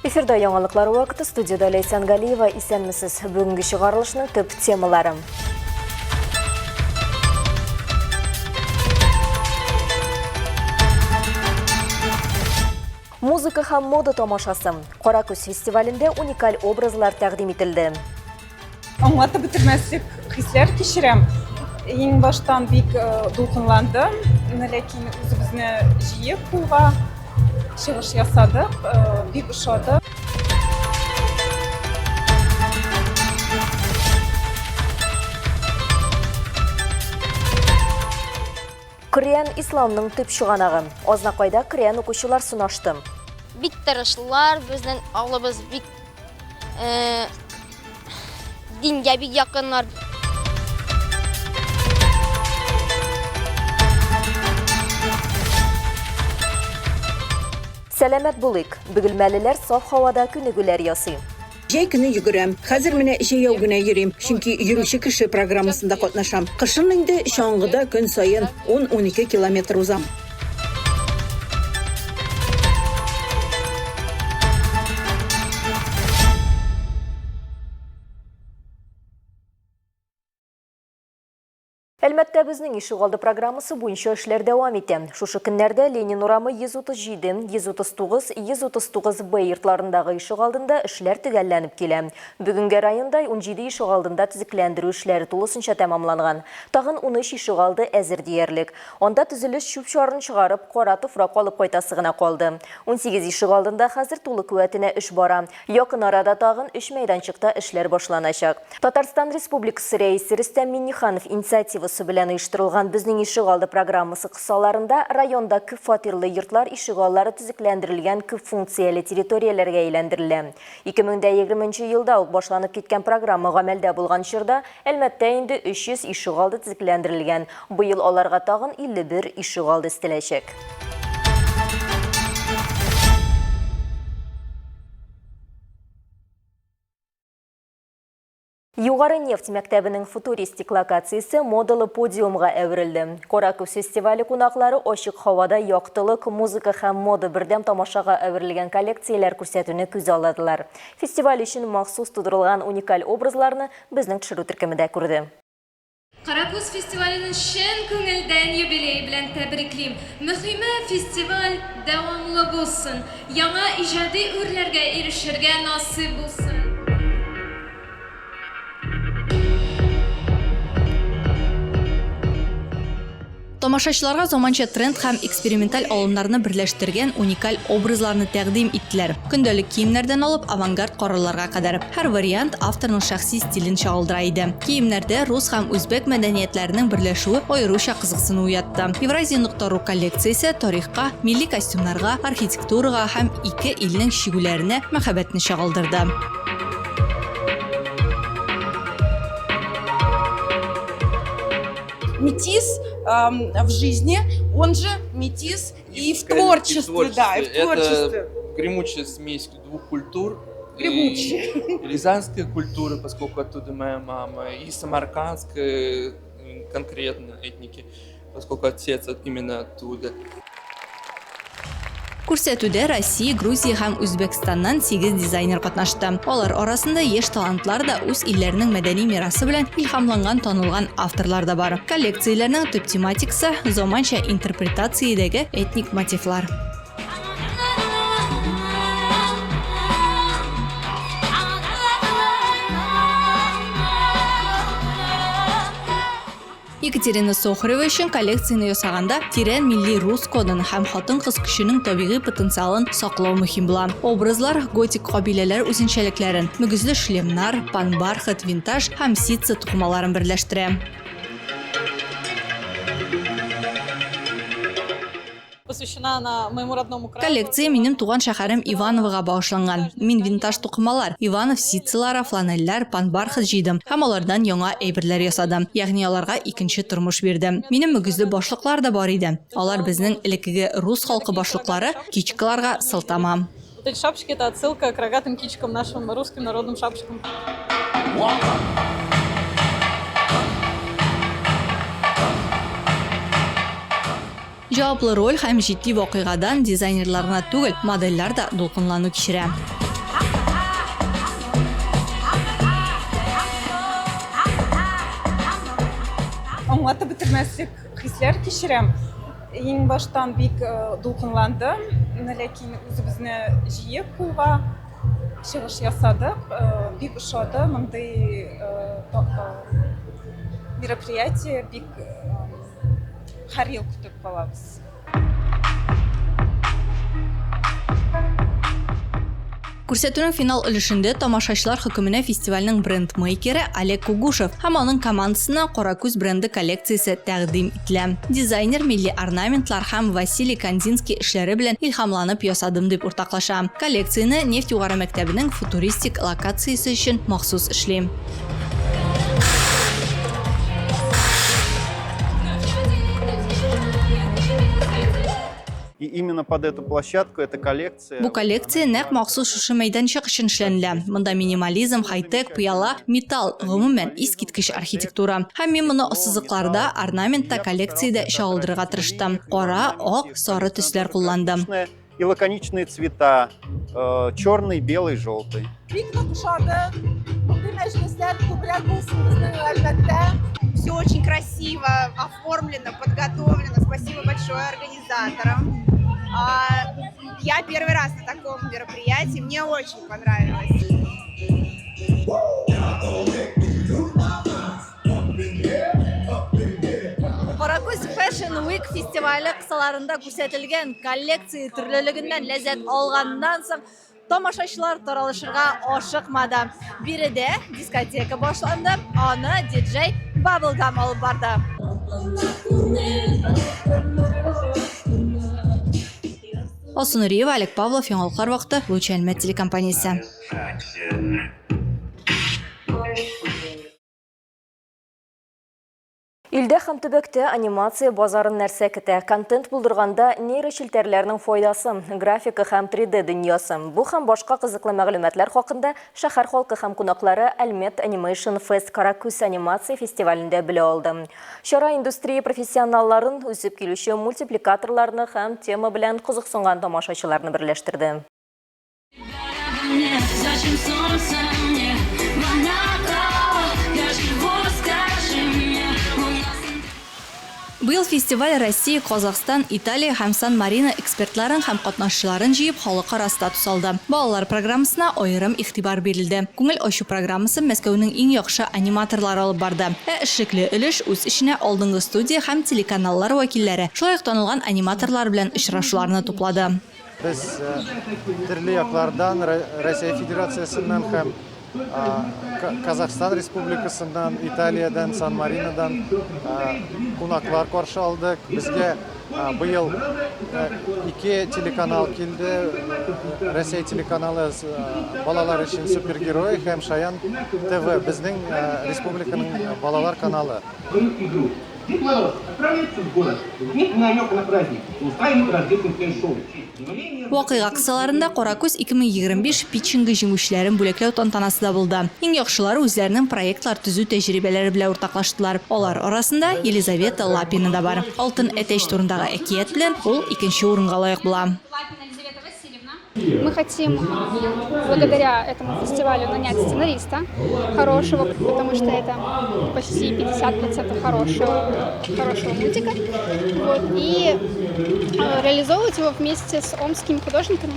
Эфирда яңалыклар вакыты, студияда Лейсан Галиева, исәнмесез, бүгінгі шығарылышның төп темалары. Музыка һәм мода тамашасы. Каракөз фестивалендә уникаль образлар тәкъдим ителде. Аңлатып бетермәслек хисләр кичерәм. Иң баштан бик дулкынландым, ләкин үзебезне җыеп кулга чыгыш ясадык, бик ошады. Коръән исламның төп чыганагы. Азнакайда Коръән укучылар сынашты. Бик тырышлар, безнең авылыбыз бик дингә бик якыннар. Сәламәт булыйк. Бөгелмәлеләр саф һавада күнегүләр ясый. Җәй көне йөгерәм. Хәзер менә җәяү генә йөрим, чөнки йөрүче кеше программасында катнашам. Кышын инде чаңгыда көн саен 10-12 километр узам. Әлбәттә, безнең Ишегалды программасы буенча эшләр дәвам итә. Шушы көннәрдә Ленин урамы 137, 139, 139Б йортларындагы Ишегалдында эшләр төгәлләнеп килә. Бүгенге районда 17 Ишегалдында төзекләндерү эшләре тулысынча тәмамланган. Тагын 13 Ишегалды әзер диярлек. Анда төзелеш чүп-чарын чыгарып, кара туфрак алып кайтасы гына калды. 18 Ишегалдында хәзер тулы куәтенә эш бара. Якын арада тагын 3 мәйданчыкта эшләр башланачак. Татарстан Республикасы рәисе Рөстәм Миңнеханов инициативасы белән оештырылган безнең Ишегалды программасы кысаларында районда күп фатирлы йортлар ишегаллары төзекләндерелгән күп функцияле территорияләргә әйләндерелә. 2020 елда ук башланып киткән программа гамәлдә булган чорда, әлбәттә инде 300 Ишегалды төзекләндерелгән. Быел аларга тагын 51 Ишегалды өстәләчәк. Югары нефть мәктәбенең футуристик локациясе модалы подиумга әверелде. Каракөз фестивале кунаклары ачык һавада яктылык, музыка һәм мода бердәм тамашага әверелгән коллекцияләр күрсәтүне күз алдылар. Фестиваль өчен махсус тудырылган уникаль образларны безнең төшерү төркемендә күрде. Каракөз фестиваленең чын күңелдән юбилей белән тәбриклим. Мөһиме фестиваль дәвамлы булсын, яңа иҗади үрләргә ирешергә насыйп булсын. Тамашачыларга заманча тренд һәм эксперименталь алымнарны берләштергән уникаль образларны тәкъдим иттеләр. Көндәлек киемнәрдән алып авангард коралларга кадәр һәр вариант авторның шәхси стилен чагылдыра иде. Киемнәрдә рус һәм үзбәк мәдәниятләренең берләшүе аеруча кызыксыну уятты. Евразия.ру коллекциясе тарихка, милли костюмнарга, архитектурага һәм ике илнең шигүләренә мәхәббәтне чагылдырды. Метис в жизни, он же метис и в творчестве, да, и в творчестве. Это гремучая смесь двух культур. Гремучая. Рязанская культура, поскольку оттуда моя мама, и самаркандская конкретно этники, поскольку отец именно оттуда. Күрсәтүдә Россия, Грузия һәм Үзбәкстаннан 8 дизайнер катнашты. Алар арасында яшь талантлар да үз илләренең мәдәни мирасы белән илһамланган танылган авторлар да бар. Коллекцияләрнең төп тематикасы заманча интерпретациядәге этник мотивлар. Екатерина Сохарева өчен коллекцияны ясаганда тирән милли рус кодын һәм хатын-кыз көченең табигый потенциалын саклау мөһим була. Образлар готик кабиләләр үзенчәлекләрен, мөгезле шлемнар, панбархат, винтаж һәм ситца тукмаларын берләштерә. Коллекция минем туган шәһәрем Ивановга багышланган. Мин винтаж тукмалар, Иванов ситцалары, фланельләр, панбархат җыйдым һәм алардан яңа әйберләр ясадым. Ягъни аларга икенче тормыш бирдем. Минем мөгезле башлыклар да бар иде. Алар безнең элеккеге рус халкы башлыклары, кичкаларга сылтама. Эти шапочки — это отсылка к рогатым кичкам, нашим русским народным шапочкам. Җаваплы роль һәм җитди вакыйгадан дизайнерларына түгел, модельләр да дулкынлану кичерә. аңлатып бетермәслек хисләр кичерәм. Иң баштан бик дулкынландым, ләкин үзебезне җыеп кулга чыгыш ясадык. Бик ошады мондый мероприятие, бик һәр ел көтеп калабыз. Күрсәтүнең финал өлешендә тамашачылар хөкеменә фестивальнең бренд-мейкеры Олег Кугушев һәм аның командасына Каракүз бренды коллекциясе тәкъдим ителә. Дизайнер милли орнаментлар һәм Василий Кандинский эшләре белән илһамланып ясадым дип уртаклаша. Коллекцияне Нефть югары мәктәбенең футуристик локациясе өчен махсус эшли. И именно под эту площадку эта коллекция. Бу коллекция нәкъ махсус шушы мәйданчык өчен эшләнелә. Монда минимализм, хай-тек, пыяла, металл, гомумән искиткеч архитектура. Һәм мин моны сызыкларда, орнаментта коллекциядә чагылдырырга тырыштым. Кара, ак, сары төсләр кулландым. И лаконичные цвета, черный, белый, желтый. Все очень красиво оформлено, подготовлено. Спасибо большое организаторам. Я первый раз на таком мероприятии, мне очень понравилось. Каракүз Fashion Week фестивале кысаларында күрсәтелгән коллекция төрлелегеннән ләззәт алганнан соң тамашачылар таралышырга ашыкмады. Биредә дискотека башланды, аны диджей Bubblegum алып барды. Алсу Нуриева, Олег Павлов, Яңалыклар вакыты, Лучи Әлмәт телекомпаниясе. Илдә һәм төбәктә анимация базарын нәрсә көтә? Контент булдырганда нейрошелтәрләрнең файдасы, графика һәм 3D дөньясы. Бу һәм башка кызыклы мәгълүматлар хакында шәһәр халкы һәм кунаклары Әлмәт Animation Fest Каракүз анимация фестивалендә белә алды. Чара индустрия профессионалларын, үсеп килүче мультипликаторларны һәм тема белән кызыксынган тамашачыларны берләштерде. Быел фестиваль Россия, Казахстан, Италия һәм Сан-Марино экспертларын һәм катнашчыларын җыеп халыкара статус алды. Балалар программасына аерым игътибар бирелде. Күңел ачу программасы Мәскәүнең иң яхшы аниматорлары алып барды. Эшлекле өлеш үз эченә алдынгы студия һәм телеканаллар вәкилләре, шулай ук танылган аниматорлар белән очрашуларны туплады. Без төрле яклардан, Россия Федерациясыннан һәм Казахстан Республикасыннан, Италиядан, Сан-Маринодан кунаклар каршы алдык. Безгә быел 2 телеканал килде. Россия телеканалы балалар өчен супергерой һәм Шаян ТВ безнең республиканың балалар каналы. Вакыйга кысаларында Каракүз 2025 питчинги җиңүчеләрен бүләкләү тантанасы да булды. Иң яхшылары үзләренең проектлар төзү тәҗрибәләре белән уртаклаштылар. Алар арасында Елизавета Лапина да бар. Алтын әтәч турындагы әкият белән ул 2нче урынга лаек була. Мы хотим благодаря этому фестивалю нанять сценариста хорошего, потому что это почти 50% хорошего мультика. Вот, и реализовывать его вместе с омскими художниками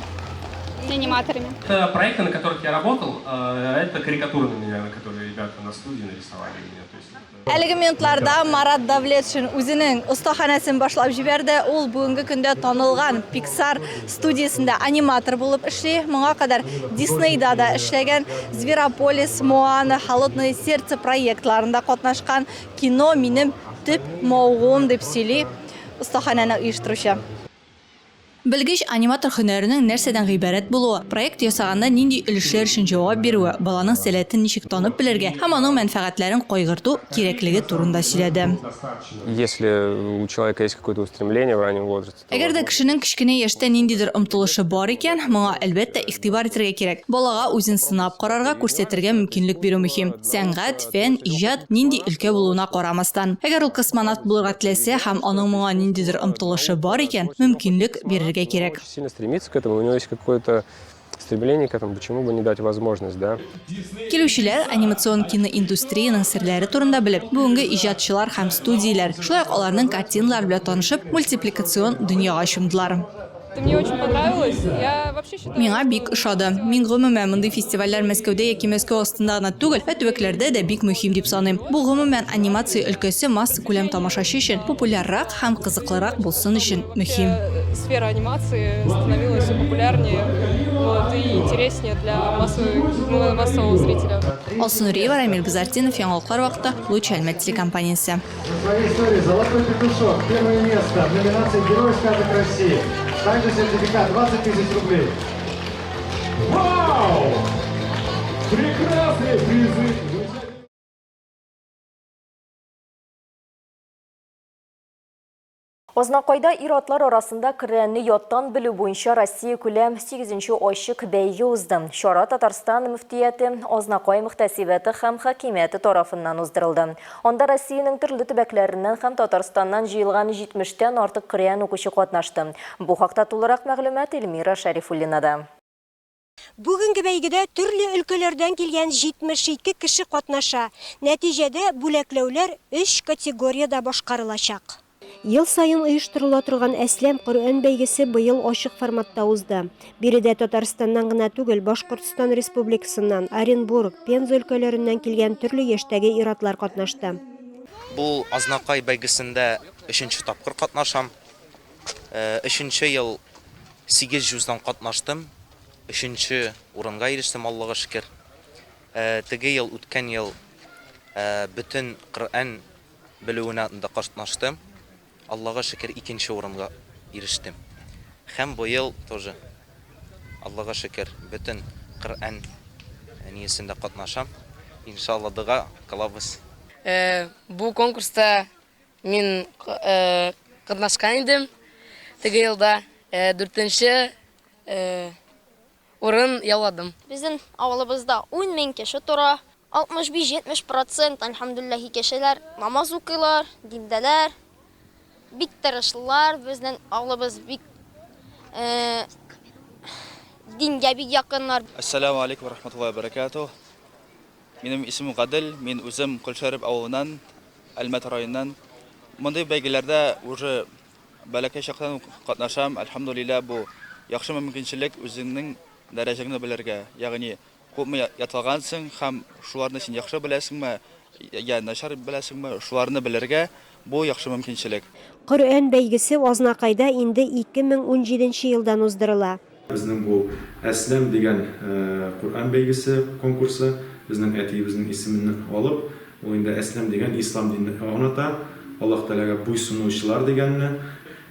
и аниматорами. Проекты, на которых я работал, это карикатуры на меня, которые ребята на студии нарисовали меня. Әлеге минутларда Марат Давлетшин үзенең остаханәсен башлап җибәрде. Ул бүгенге көндә танылган Pixar студиясендә аниматор булып эшли. Моңа кадәр Disneyда да эшләгән, Zveropolis, Moana, Холодное сердце проектларында катнашкан. Кино минем төп мавыгым дип сөйли остаханәне оештыручы. Белгеч аниматор һөнәренең нәрсәдән гыйбарәт булуы, проект ясаганда нинди өлешләр өчен җавап бирүе, баланың сәләтен ничек танып белергә һәм аның мәнфәгатьләрен кайгырту кирәклеге турында сөйләде. Если у человека есть какое-то устремление в раннем возрасте. Әгәр дә кешенең кичкенә яшьтә ниндидер омтылышы бар икән, моңа әлбәттә игътибар итәргә кирәк. Балага үзен сынап карарга, күрсәтергә мөмкинлек бирү мөһим. Сәнгать, фән, иҗат нинди өлкә булуына карамастан. Әгәр ул космонавт булырга теләсә һәм аның моңа ниндидер омтылышы бар икән, мөмкинлек бирергә кирәк. Сильно стремится к этому, у него есть какое-то стремление к этому, почему бы не дать возможность, да? Келушилар анимацион киноиндустрияның серләре турында белеп, бүгенге иҗатчылар һәм студияләр, шулай ук аларның картиналар белән танышып, мультипликацион дөньяга чумдылар. Мне очень понравилось. Я вообще считаю... Миңа бик ошады. Мин гомумән мондый фестивальләр Мәскәүдә яки Мәскәү астында гына түгел, төбәкләрдә дә бик мөһим дип саныйм. Бу гомумән анимация өлкәсе масса күләм тамашачы өчен популяррак һәм кызыклырак булсын өчен мөһим. Сфера анимации становилась все популярнее, вот, и интереснее для массового зрителя. Алсу Нуриева, Рамиль Базартинов, яңалыклар вакыты, Луч Әлмәт телекомпаниясе. Своей истории «Золотой петушок». Первое место в номинации «Герой сказок России». Также сертификат 20 000 рублей. Вау! Прекрасные призы! Ознакайда ир-атлар арасында көрәнне яттан белү буенча Россия күләм 8-нче ачык бәйге узды. Шара Татарстан мөфтияте, Ознакай мөхтәсибәте һәм хакимияте тарафыннан уздырылды. Анда Россиянең төрле төбәкләреннән һәм Татарстаннан җыелган 70-тән артык Коръән укучы катнашты. Бу хакта тулырак мәгълүмат Эльмира Шәрифуллинада. Бүгенге бәйгедә төрле өлкәләрдән килгән 72 кеше катнаша. Нәтиҗәдә бүләкләүләр 3 категорияда башкарылачак. Ел сайын оештырыла торган Әсләм Коръән бәйгесе быел ачык форматта узды. Биредә Татарстаннан гына түгел, Башкортстан Республикасыннан, Оренбург, Пенза өлкәләреннән килгән төрле яшьтәге ир-атлар катнашты. Бу Ознакай бәйгесендә 3нче тапкыр катнашам. 3нче ел 800-дан катнаштым. 3нче урынга ирештем, Аллага шөкер. Теге ел, үткән ел бөтен Коръән белүенә катнаштым. Аллага шөкер 2нче урынга ирештем. Һәм бу ел тоже Аллага шөкер бөтен Коръән ниясендә катнашам. Иншалла дуга кылабыз. Бу конкурста мин катнашкан идем. Теге елда 4нче урын яуладым. Безнең авылыбызда 10 мең кеше тора. 65-70% әлхәмдүлилләһи кешеләр намаз укыйлар, диндәләр. Бик тырышлар, безнең авылыбыз бик дингә бик якыннар. Ассаламу алейкум ва рахматуллахи ва баракатух. Минем исемем Гадел, мин үзем Көлшәреп авылыннан, Әлмәт районыннан. Мондый бәйгеләрдә уже бәләкәй чактан катнашам. Әлхәмдүлилләh, бу яхшы мөмкинчелек үзеңнең дәрәҗәңне белергә. Ягъни күпме ятылгансың һәм шуларны син яхшы беләсеңме, я начар беләсеңме, шуларны белергә бу яхшы мөмкинчелек. Коръән бәйгесе Ознакайда инде 2017 елдан уздырыла. Безнең бу Әсләм дигән Коръән бәйгесе конкурсы, безнең әтиебезнең исемен алып, ул инде Әсләм дигән ислам динен аңлата, Аллаһ Тәгаләгә буйсынучылар дигәнне,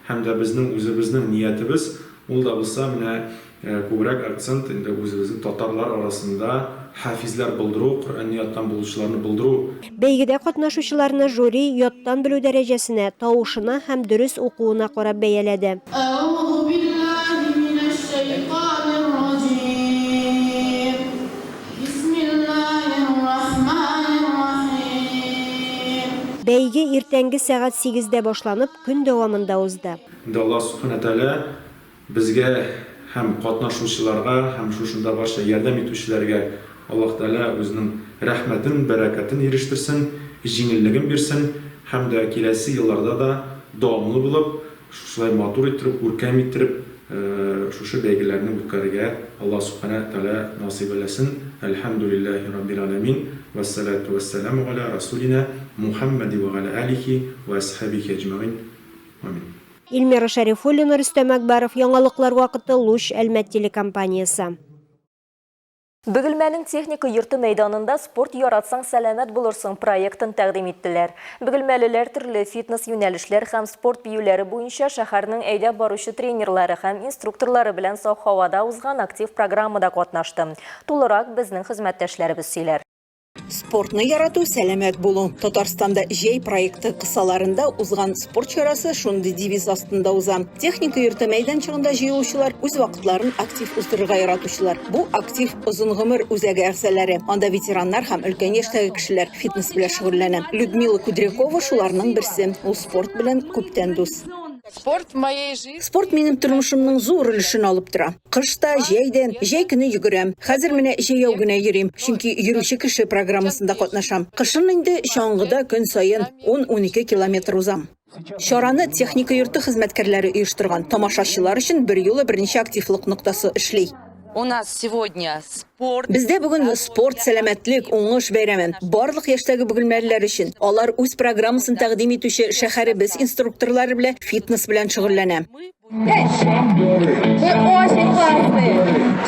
һәм дә безнең үзебезнең ниятебез ул да булса менә күбрәк акцент инде үзебезнең татарлар арасында хафизлар булдыру, Коръәнне яттан булучыларны булдыру. Бәйгедә катнашучыларны жюри яттан белү дәрәҗәсенә, тавышына һәм дөрес укуына карап бәяләде. Бәйге иртәнге сәгать 8-дә башланып, көн дәвамында узды. Аллаһ Субхана Тәгалә безгә һәм катнашучыларга, һәм шушында барча ярдәм итүчеләргә Аллаһ Тәгалә үзенең рәхмәтен, бәрәкәтен ирештерсен, җиңеллеген бирсен, һәм дә киләсе елларда да дәвамлы булып, шулай матур иттереп, үркәм иттереп, шушы бәйгеләрне үткәрергә Аллаһ Субхана Тәгалә насыйп итсен. Әлхәмдүлиллаһи раббил аламин. Вассалату вассаламу аля расулина Мухаммади ва аля алихи ва асхабихи аҗмаин. Амин. Эльмира Шәрифуллина, Рөстәм Әкбаров, яңалыклар вакыты, Луч Әлмәт телекомпаниясе. Бөгелмәнең техника йорты мәйданында спорт яратсаң сәламәт булырсың проектын тәкъдим иттеләр. Бөгелмәлеләр төрле фитнес юнәлешләр һәм спорт биюләре буенча шәһәрнең әйдәп баручы тренерлары һәм инструкторлары белән саф һавада узган актив программада катнашты. Тулырак безнең хезмәттәшләребез сөйләр. Спортны ярату сәламәт булу. Татарстанда җәй проекты кысаларында узган спорт чарасы шундый девиз астында уза. Техника йорты мәйданчыгында җыелучылар үз вакытларын актив уздырырга яратучылар. Бу актив озын гомер үзәге әгъзалары. Анда ветераннар һәм өлкән яшьтәге кешеләр фитнес белән шөгыльләнә. Людмила Кудрякова шуларның берсе. Ул спорт белән күптән дус. Спорт в моей жизни. Спорт минем тормышымның зур өлешен алып тора. Кышта, җәйдән, җәй көне йөгерәм. Хәзер менә җәяү генә йөрим, чөнки йөрүче кеше программасында катнашам. Кышын инде чаңгыда көн саен 10-12 километр узам. Чараны техника йорты хезмәткәрләре оештырган. Тамашачылар өчен берьюлы берничә активлык ноктасы эшли. У нас сегодня спорт. Бездә бүген спорт, сәламәтлек, уңыш бәйрәмен. Барлык яшьтәге бөгелмәләр өчен. Алар үз программасын тәкъдим итүче шәһәребез инструкторлары белән фитнес белән шөгыльләнә.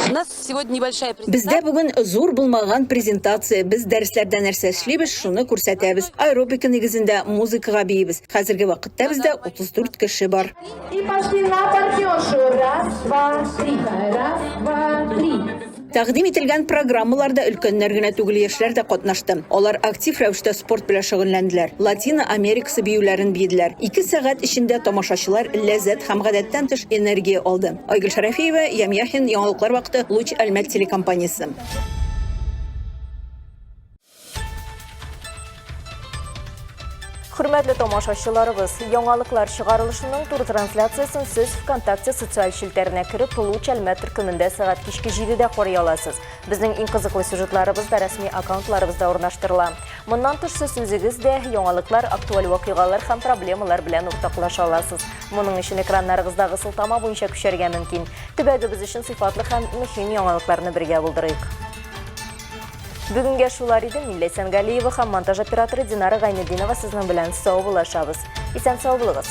У нас сегодня небольшая Бездә бүген зур булмаган презентация. Без дәресләрдә нәрсә эшлибез, шуны күрсәтәбез. Аэробика нигезендә музыкага биебез. Хәзерге вакытта бездә 34 кеше бар. Тәкъдим ителгән программаларда өлкәннәр генә түгел, яшьләр дә катнашты. Алар актив рәвештә спорт белән шөгыльләнделәр. Латина Америкасы биюләрен биеделәр. 2 сәгать эчендә тамашачылар ләззәт һәм гадәттән тыш энергия алды. Айгөл Шәрәфиева, Ямяхин, Яңалыклар вакыты, Луч Әлмәт телекомпаниясе. Хөрмәтле тамашачыларыбыз, яңалыклар чыгарылышының тур трансляциясын сез ВКонтакте социаль шилтәренә киреп, Луч Әлмәт төркемендә сәгать кичке 7-дә карый аласыз. Безнең иң кызыклы сюжетларыбыз да рәсми аккаунтларыбызда урнаштырыла. Моннан тыш сез үзегездә яңалыклар, актуаль вакыйгалар һәм проблемалар белән уртаклаша аласыз. Моның өчен экраннарыгыздагы сылтама буенча күчәргә мөмкин. Төбәгебез өчен сыйфатлы һәм мөһим яңалыкларны бергә булдырыйк. Бүгінге шулар иде. Мин Ләйсән Галиева һәм монтаж операторы Динара Гайнетдинова сезнең белән сау булашабыз. Исән сау булыгыз.